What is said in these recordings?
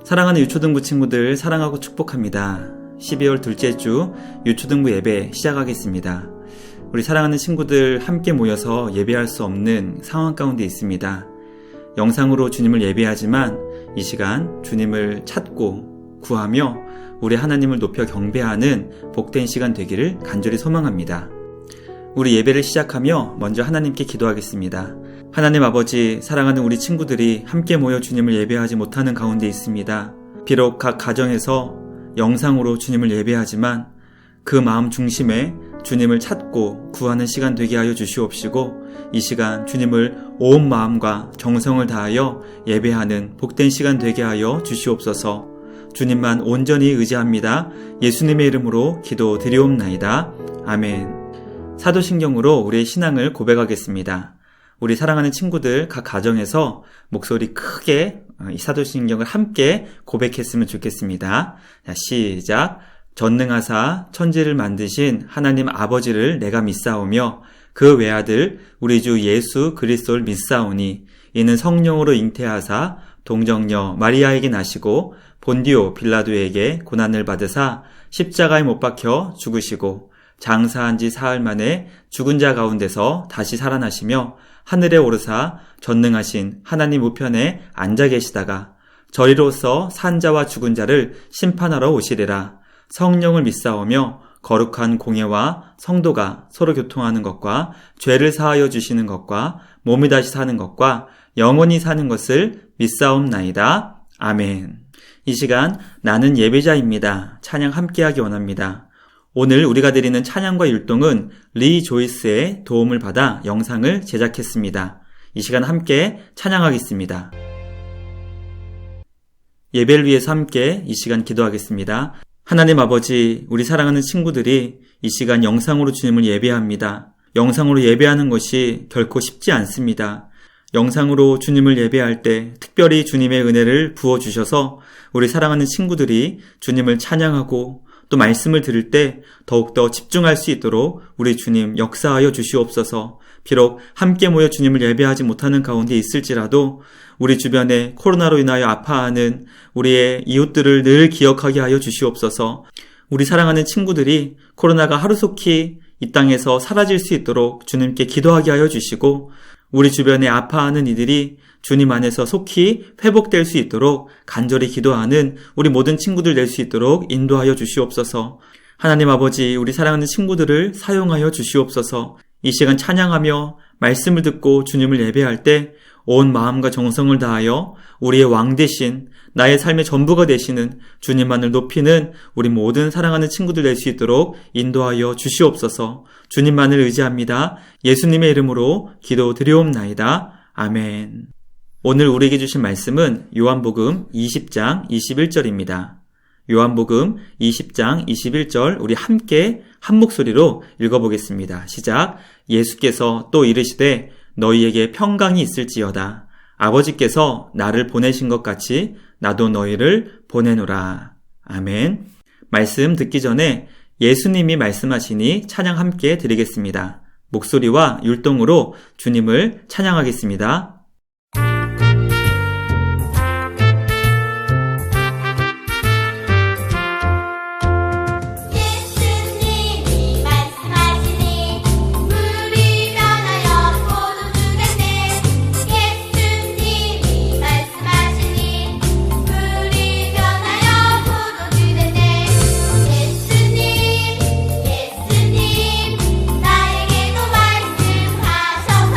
사랑하는 유초등부 친구들 사랑하고 축복합니다. 12월 둘째 주 유초등부 예배 시작하겠습니다. 우리 사랑하는 친구들 함께 모여서 예배할 수 없는 상황 가운데 있습니다. 영상으로 주님을 예배하지만 이 시간 주님을 찾고 구하며 우리 하나님을 높여 경배하는 복된 시간 되기를 간절히 소망합니다. 우리 예배를 시작하며 먼저 하나님께 기도하겠습니다. 하나님 아버지, 사랑하는 우리 친구들이 함께 모여 주님을 예배하지 못하는 가운데 있습니다. 비록 각 가정에서 영상으로 주님을 예배하지만 그 마음 중심에 주님을 찾고 구하는 시간 되게 하여 주시옵시고 이 시간 주님을 온 마음과 정성을 다하여 예배하는 복된 시간 되게 하여 주시옵소서. 주님만 온전히 의지합니다. 예수님의 이름으로 기도드리옵나이다. 아멘. 사도신경으로 우리의 신앙을 고백하겠습니다. 우리 사랑하는 친구들 각 가정에서 목소리 크게 이 사도신경을 함께 고백했으면 좋겠습니다. 자, 시작. 전능하사 천지를 만드신 하나님 아버지를 내가 믿사오며 그 외아들 우리 주 예수 그리스도를 믿사오니 이는 성령으로 잉태하사 동정녀 마리아에게 나시고 본디오 빌라도에게 고난을 받으사 십자가에 못 박혀 죽으시고 장사한 지 사흘 만에 죽은 자 가운데서 다시 살아나시며 하늘에 오르사 전능하신 하나님 우편에 앉아 계시다가 저리로서 산 자와 죽은 자를 심판하러 오시리라. 성령을 믿사오며 거룩한 공예와 성도가 서로 교통하는 것과 죄를 사하여 주시는 것과 몸이 다시 사는 것과 영원히 사는 것을 믿사옵나이다. 아멘. 이 시간 나는 예배자입니다. 찬양 함께하기 원합니다. 오늘 우리가 드리는 찬양과 율동은 리 조이스의 도움을 받아 영상을 제작했습니다. 이 시간 함께 찬양하겠습니다. 예배를 위해서 함께 이 시간 기도하겠습니다. 하나님 아버지, 우리 사랑하는 친구들이 이 시간 영상으로 주님을 예배합니다. 영상으로 예배하는 것이 결코 쉽지 않습니다. 영상으로 주님을 예배할 때 특별히 주님의 은혜를 부어주셔서 우리 사랑하는 친구들이 주님을 찬양하고 또 말씀을 들을 때 더욱더 집중할 수 있도록 우리 주님 역사하여 주시옵소서. 비록 함께 모여 주님을 예배하지 못하는 가운데 있을지라도 우리 주변에 코로나로 인하여 아파하는 우리의 이웃들을 늘 기억하게 하여 주시옵소서. 우리 사랑하는 친구들이 코로나가 하루속히 이 땅에서 사라질 수 있도록 주님께 기도하게 하여 주시고 우리 주변에 아파하는 이들이 주님 안에서 속히 회복될 수 있도록 간절히 기도하는 우리 모든 친구들 될 수 있도록 인도하여 주시옵소서. 하나님 아버지, 우리 사랑하는 친구들을 사용하여 주시옵소서. 이 시간 찬양하며 말씀을 듣고 주님을 예배할 때 온 마음과 정성을 다하여 우리의 왕 되신 나의 삶의 전부가 되시는 주님만을 높이는 우리 모든 사랑하는 친구들 될 수 있도록 인도하여 주시옵소서. 주님만을 의지합니다. 예수님의 이름으로 기도드리옵나이다. 아멘. 오늘 우리에게 주신 말씀은 요한복음 20장 21절입니다. 요한복음 20장 21절 우리 함께 한 목소리로 읽어보겠습니다. 시작. 예수께서 또 이르시되 너희에게 평강이 있을지어다. 아버지께서 나를 보내신 것 같이 나도 너희를 보내노라. 아멘. 말씀 듣기 전에 예수님이 말씀하시니 찬양 함께 드리겠습니다. 목소리와 율동으로 주님을 찬양하겠습니다. 나에게도 말씀하셔서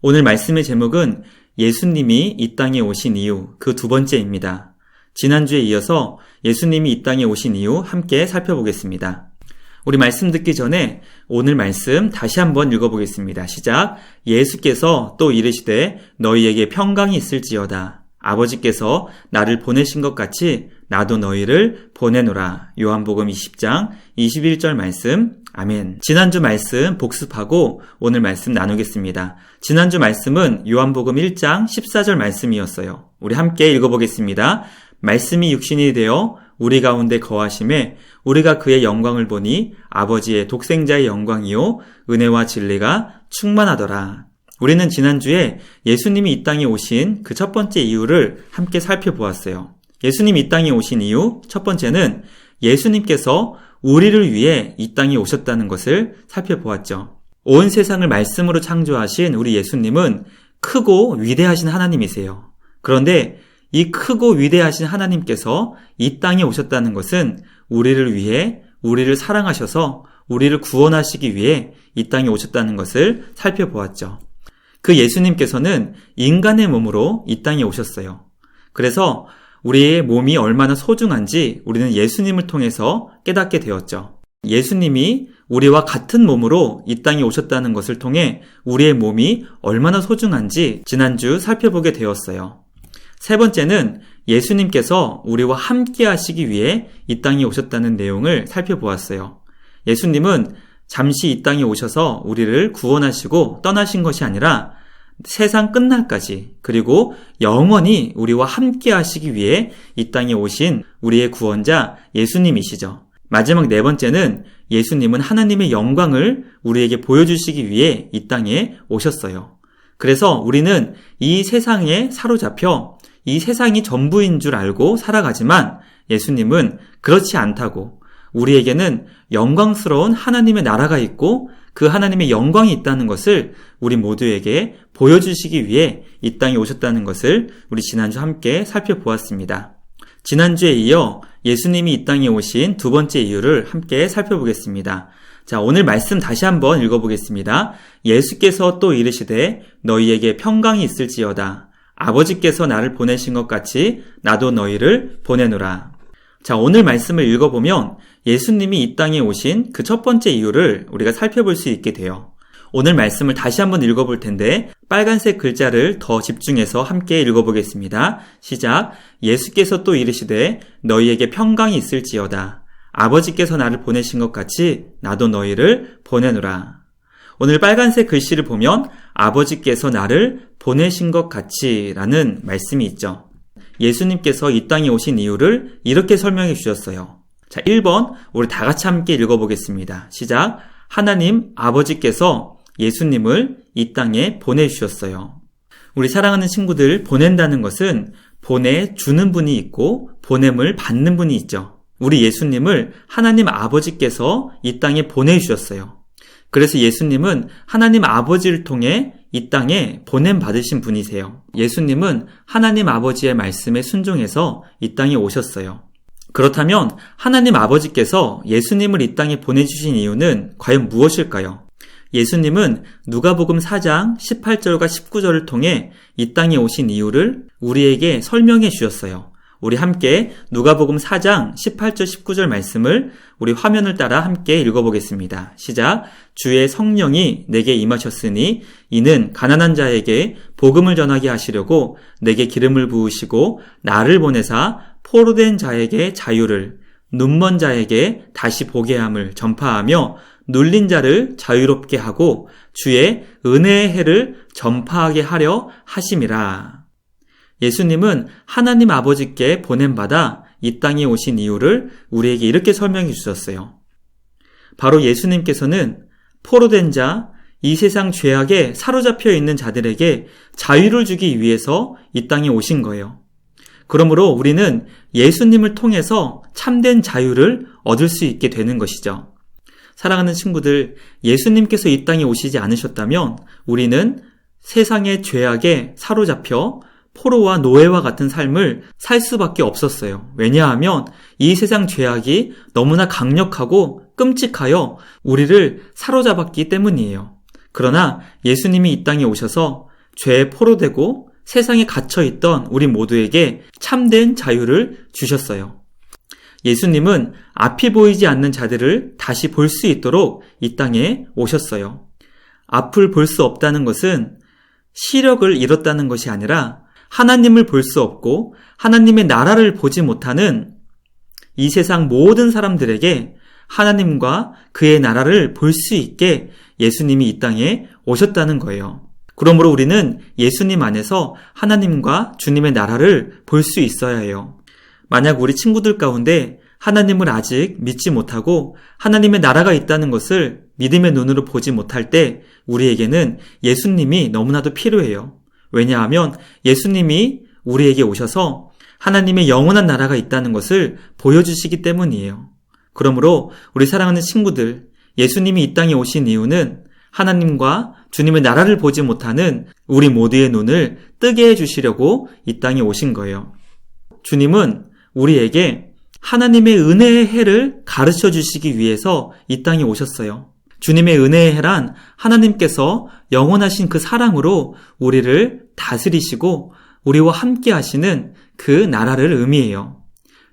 오늘 말씀의 제목은 예수님이 이 땅에 오신 이유, 그 두 번째입니다. 지난주에 이어서 예수님이 이 땅에 오신 이유 함께 살펴보겠습니다. 우리 말씀 듣기 전에 오늘 말씀 다시 한번 읽어보겠습니다. 시작. 예수께서 또 이르시되 너희에게 평강이 있을지어다. 아버지께서 나를 보내신 것 같이 나도 너희를 보내노라. 요한복음 20장 21절 말씀. 아멘. 지난주 말씀 복습하고 오늘 말씀 나누겠습니다. 지난주 말씀은 요한복음 1장 14절 말씀이었어요. 우리 함께 읽어보겠습니다. 말씀이 육신이 되어 우리 가운데 거하심에 우리가 그의 영광을 보니 아버지의 독생자의 영광이요 은혜와 진리가 충만하더라. 우리는 지난주에 예수님이 이 땅에 오신 그 첫 번째 이유를 함께 살펴보았어요. 예수님이 이 땅에 오신 이유 첫 번째는 예수님께서 우리를 위해 이 땅에 오셨다는 것을 살펴보았죠. 온 세상을 말씀으로 창조하신 우리 예수님은 크고 위대하신 하나님이세요. 그런데 이 크고 위대하신 하나님께서 이 땅에 오셨다는 것은 우리를 위해 우리를 사랑하셔서 우리를 구원하시기 위해 이 땅에 오셨다는 것을 살펴보았죠. 그 예수님께서는 인간의 몸으로 이 땅에 오셨어요. 그래서 우리의 몸이 얼마나 소중한지 우리는 예수님을 통해서 깨닫게 되었죠. 예수님이 우리와 같은 몸으로 이 땅에 오셨다는 것을 통해 우리의 몸이 얼마나 소중한지 지난주 살펴보게 되었어요. 세 번째는 예수님께서 우리와 함께 하시기 위해 이 땅에 오셨다는 내용을 살펴보았어요. 예수님은 잠시 이 땅에 오셔서 우리를 구원하시고 떠나신 것이 아니라 세상 끝날까지 그리고 영원히 우리와 함께 하시기 위해 이 땅에 오신 우리의 구원자 예수님이시죠. 마지막 네 번째는 예수님은 하나님의 영광을 우리에게 보여주시기 위해 이 땅에 오셨어요. 그래서 우리는 이 세상에 사로잡혀 이 세상이 전부인 줄 알고 살아가지만 예수님은 그렇지 않다고 우리에게는 영광스러운 하나님의 나라가 있고 그 하나님의 영광이 있다는 것을 우리 모두에게 보여주시기 위해 이 땅에 오셨다는 것을 우리 지난주 함께 살펴보았습니다. 지난주에 이어 예수님이 이 땅에 오신 두 번째 이유를 함께 살펴보겠습니다. 자, 오늘 말씀 다시 한번 읽어보겠습니다. 예수께서 또 이르시되 너희에게 평강이 있을지어다. 아버지께서 나를 보내신 것 같이 나도 너희를 보내노라. 자, 오늘 말씀을 읽어보면 예수님이 이 땅에 오신 그 첫 번째 이유를 우리가 살펴볼 수 있게 돼요. 오늘 말씀을 다시 한번 읽어볼 텐데 빨간색 글자를 더 집중해서 함께 읽어보겠습니다. 시작. 예수께서 또 이르시되 너희에게 평강이 있을지어다. 아버지께서 나를 보내신 것 같이 나도 너희를 보내노라. 오늘 빨간색 글씨를 보면 아버지께서 나를 보내신 것 같이 라는 말씀이 있죠. 예수님께서 이 땅에 오신 이유를 이렇게 설명해 주셨어요. 자, 1번 우리 다 같이 함께 읽어보겠습니다. 시작. 하나님 아버지께서 예수님을 이 땅에 보내주셨어요. 우리 사랑하는 친구들, 보낸다는 것은 보내주는 분이 있고 보냄을 받는 분이 있죠. 우리 예수님을 하나님 아버지께서 이 땅에 보내주셨어요. 그래서 예수님은 하나님 아버지를 통해 이 땅에 보냄 받으신 분이세요. 예수님은 하나님 아버지의 말씀에 순종해서 이 땅에 오셨어요. 그렇다면 하나님 아버지께서 예수님을 이 땅에 보내주신 이유는 과연 무엇일까요? 예수님은 누가복음 4장 18절과 19절을 통해 이 땅에 오신 이유를 우리에게 설명해 주셨어요. 우리 함께 누가복음 4장 18절 19절 말씀을 우리 화면을 따라 함께 읽어보겠습니다. 시작. 주의 성령이 내게 임하셨으니 이는 가난한 자에게 복음을 전하게 하시려고 내게 기름을 부으시고 나를 보내사 포로된 자에게 자유를, 눈먼 자에게 다시 보게 함을 전파하며 눌린 자를 자유롭게 하고 주의 은혜의 해를 전파하게 하려 하심이라. 예수님은 하나님 아버지께 보냄받아 이 땅에 오신 이유를 우리에게 이렇게 설명해 주셨어요. 바로 예수님께서는 포로된 자, 이 세상 죄악에 사로잡혀 있는 자들에게 자유를 주기 위해서 이 땅에 오신 거예요. 그러므로 우리는 예수님을 통해서 참된 자유를 얻을 수 있게 되는 것이죠. 사랑하는 친구들, 예수님께서 이 땅에 오시지 않으셨다면 우리는 세상의 죄악에 사로잡혀 포로와 노예와 같은 삶을 살 수밖에 없었어요. 왜냐하면 이 세상 죄악이 너무나 강력하고 끔찍하여 우리를 사로잡았기 때문이에요. 그러나 예수님이 이 땅에 오셔서 죄에 포로되고 세상에 갇혀있던 우리 모두에게 참된 자유를 주셨어요. 예수님은 앞이 보이지 않는 자들을 다시 볼 수 있도록 이 땅에 오셨어요. 앞을 볼 수 없다는 것은 시력을 잃었다는 것이 아니라 하나님을 볼 수 없고 하나님의 나라를 보지 못하는 이 세상 모든 사람들에게 하나님과 그의 나라를 볼 수 있게 예수님이 이 땅에 오셨다는 거예요. 그러므로 우리는 예수님 안에서 하나님과 주님의 나라를 볼 수 있어야 해요. 만약 우리 친구들 가운데 하나님을 아직 믿지 못하고 하나님의 나라가 있다는 것을 믿음의 눈으로 보지 못할 때 우리에게는 예수님이 너무나도 필요해요. 왜냐하면 예수님이 우리에게 오셔서 하나님의 영원한 나라가 있다는 것을 보여주시기 때문이에요. 그러므로 우리 사랑하는 친구들, 예수님이 이 땅에 오신 이유는 하나님과 주님의 나라를 보지 못하는 우리 모두의 눈을 뜨게 해주시려고 이 땅에 오신 거예요. 주님은 우리에게 하나님의 은혜의 해를 가르쳐 주시기 위해서 이 땅에 오셨어요. 주님의 은혜의 해란 하나님께서 영원하신 그 사랑으로 우리를 다스리시고 우리와 함께 하시는 그 나라를 의미해요.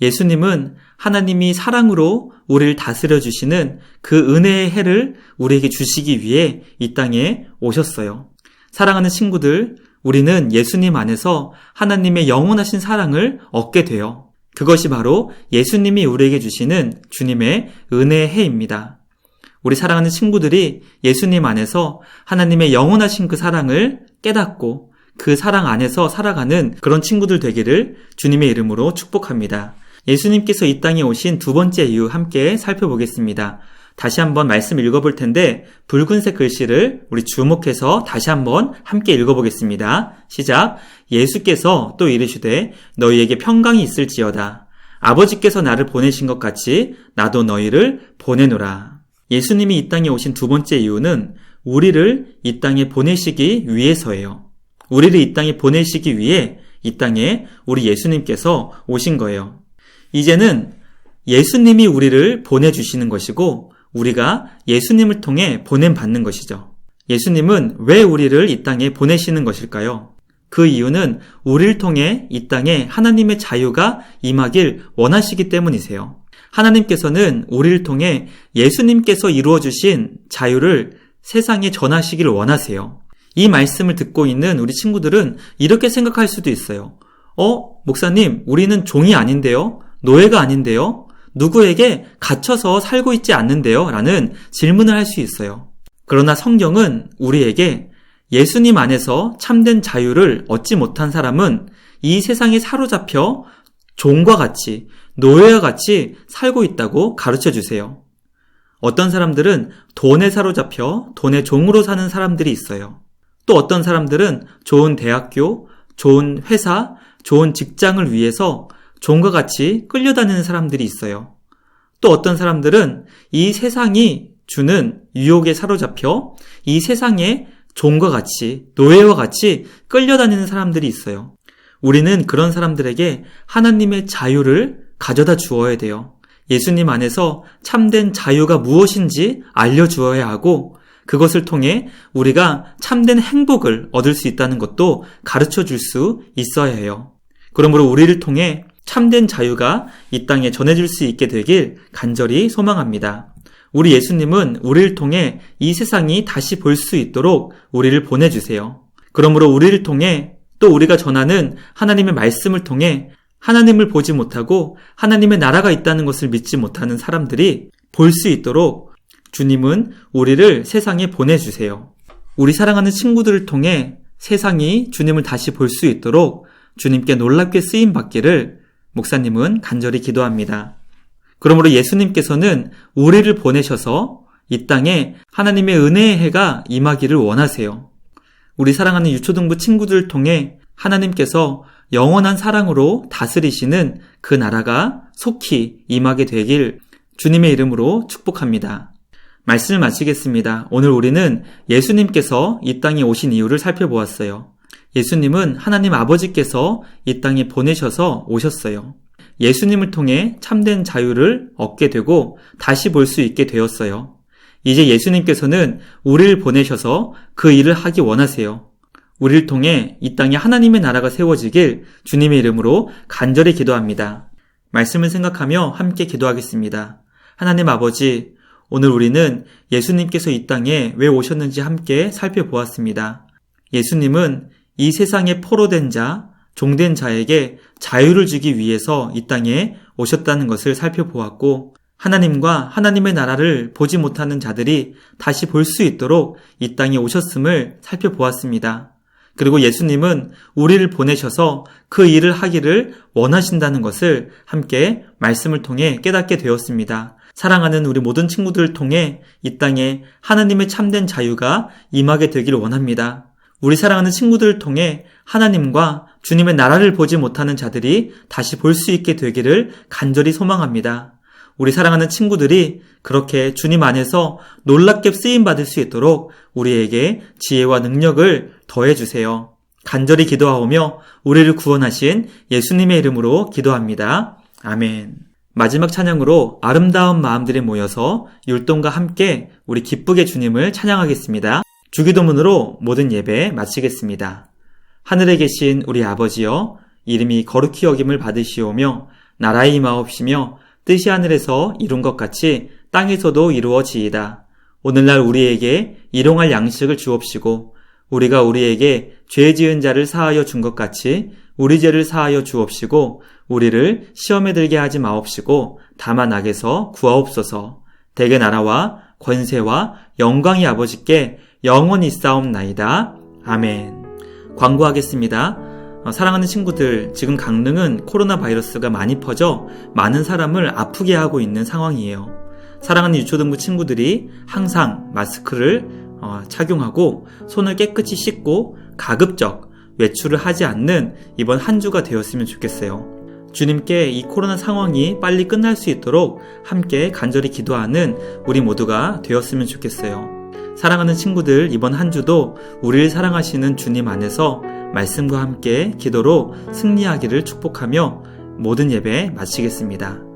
예수님은 하나님이 사랑으로 우리를 다스려 주시는 그 은혜의 해를 우리에게 주시기 위해 이 땅에 오셨어요. 사랑하는 친구들, 우리는 예수님 안에서 하나님의 영원하신 사랑을 얻게 돼요. 그것이 바로 예수님이 우리에게 주시는 주님의 은혜의 해입니다. 우리 사랑하는 친구들이 예수님 안에서 하나님의 영원하신 그 사랑을 깨닫고 그 사랑 안에서 살아가는 그런 친구들 되기를 주님의 이름으로 축복합니다. 예수님께서 이 땅에 오신 두 번째 이유 함께 살펴보겠습니다. 다시 한번 말씀 읽어볼 텐데 붉은색 글씨를 우리 주목해서 다시 한번 함께 읽어보겠습니다. 시작. 예수께서 또 이르시되 너희에게 평강이 있을지어다. 아버지께서 나를 보내신 것 같이 나도 너희를 보내노라. 예수님이 이 땅에 오신 두 번째 이유는 우리를 이 땅에 보내시기 위해서예요. 우리를 이 땅에 보내시기 위해 이 땅에 우리 예수님께서 오신 거예요. 이제는 예수님이 우리를 보내주시는 것이고 우리가 예수님을 통해 보냄받는 것이죠. 예수님은 왜 우리를 이 땅에 보내시는 것일까요? 그 이유는 우리를 통해 이 땅에 하나님의 자유가 임하길 원하시기 때문이세요. 하나님께서는 우리를 통해 예수님께서 이루어주신 자유를 세상에 전하시기를 원하세요. 이 말씀을 듣고 있는 우리 친구들은 이렇게 생각할 수도 있어요. 목사님, 우리는 종이 아닌데요? 노예가 아닌데요? 누구에게 갇혀서 살고 있지 않는데요? 라는 질문을 할 수 있어요. 그러나 성경은 우리에게 예수님 안에서 참된 자유를 얻지 못한 사람은 이 세상에 사로잡혀 종과 같이, 노예와 같이 살고 있다고 가르쳐 주세요. 어떤 사람들은 돈에 사로잡혀 돈의 종으로 사는 사람들이 있어요. 또 어떤 사람들은 좋은 대학교, 좋은 회사, 좋은 직장을 위해서 종과 같이 끌려다니는 사람들이 있어요. 또 어떤 사람들은 이 세상이 주는 유혹에 사로잡혀 이 세상에 종과 같이, 노예와 같이 끌려다니는 사람들이 있어요. 우리는 그런 사람들에게 하나님의 자유를 가져다 주어야 돼요. 예수님 안에서 참된 자유가 무엇인지 알려주어야 하고 그것을 통해 우리가 참된 행복을 얻을 수 있다는 것도 가르쳐 줄 수 있어야 해요. 그러므로 우리를 통해 참된 자유가 이 땅에 전해질 수 있게 되길 간절히 소망합니다. 우리 예수님은 우리를 통해 이 세상이 다시 볼 수 있도록 우리를 보내주세요. 그러므로 우리를 통해 또 우리가 전하는 하나님의 말씀을 통해 하나님을 보지 못하고 하나님의 나라가 있다는 것을 믿지 못하는 사람들이 볼 수 있도록 주님은 우리를 세상에 보내주세요. 우리 사랑하는 친구들을 통해 세상이 주님을 다시 볼 수 있도록 주님께 놀랍게 쓰임받기를 목사님은 간절히 기도합니다. 그러므로 예수님께서는 우리를 보내셔서 이 땅에 하나님의 은혜의 해가 임하기를 원하세요. 우리 사랑하는 유초등부 친구들을 통해 하나님께서 영원한 사랑으로 다스리시는 그 나라가 속히 임하게 되길 주님의 이름으로 축복합니다. 말씀을 마치겠습니다. 오늘 우리는 예수님께서 이 땅에 오신 이유를 살펴보았어요. 예수님은 하나님 아버지께서 이 땅에 보내셔서 오셨어요. 예수님을 통해 참된 자유를 얻게 되고 다시 볼 수 있게 되었어요. 이제 예수님께서는 우리를 보내셔서 그 일을 하기 원하세요. 우리를 통해 이 땅에 하나님의 나라가 세워지길 주님의 이름으로 간절히 기도합니다. 말씀을 생각하며 함께 기도하겠습니다. 하나님 아버지, 오늘 우리는 예수님께서 이 땅에 왜 오셨는지 함께 살펴보았습니다. 예수님은 이 세상에 포로된 자, 종된 자에게 자유를 주기 위해서 이 땅에 오셨다는 것을 살펴보았고, 하나님과 하나님의 나라를 보지 못하는 자들이 다시 볼 수 있도록 이 땅에 오셨음을 살펴보았습니다. 그리고 예수님은 우리를 보내셔서 그 일을 하기를 원하신다는 것을 함께 말씀을 통해 깨닫게 되었습니다. 사랑하는 우리 모든 친구들을 통해 이 땅에 하나님의 참된 자유가 임하게 되기를 원합니다. 우리 사랑하는 친구들을 통해 하나님과 주님의 나라를 보지 못하는 자들이 다시 볼 수 있게 되기를 간절히 소망합니다. 우리 사랑하는 친구들이 그렇게 주님 안에서 놀랍게 쓰임받을 수 있도록 우리에게 지혜와 능력을 더해주세요. 간절히 기도하오며 우리를 구원하신 예수님의 이름으로 기도합니다. 아멘. 마지막 찬양으로 아름다운 마음들이 모여서 율동과 함께 우리 기쁘게 주님을 찬양하겠습니다. 주기도문으로 모든 예배 마치겠습니다. 하늘에 계신 우리 아버지여, 이름이 거룩히 여김을 받으시오며 나라의 임하옵시며 뜻이 하늘에서 이룬 것 같이 땅에서도 이루어지이다. 오늘날 우리에게 일용할 양식을 주옵시고 우리가 우리에게 죄 지은 자를 사하여 준 것 같이 우리 죄를 사하여 주옵시고 우리를 시험에 들게 하지 마옵시고 다만 악에서 구하옵소서. 대개 나라와 권세와 영광이 아버지께 영원히 있사옵나이다. 아멘. 광고하겠습니다. 사랑하는 친구들, 지금 강릉은 코로나 바이러스가 많이 퍼져 많은 사람을 아프게 하고 있는 상황이에요. 사랑하는 유초등부 친구들이 항상 마스크를 착용하고 손을 깨끗이 씻고 가급적 외출을 하지 않는 이번 한 주가 되었으면 좋겠어요. 주님께 이 코로나 상황이 빨리 끝날 수 있도록 함께 간절히 기도하는 우리 모두가 되었으면 좋겠어요. 사랑하는 친구들, 이번 한 주도 우리를 사랑하시는 주님 안에서 말씀과 함께 기도로 승리하기를 축복하며 모든 예배 마치겠습니다.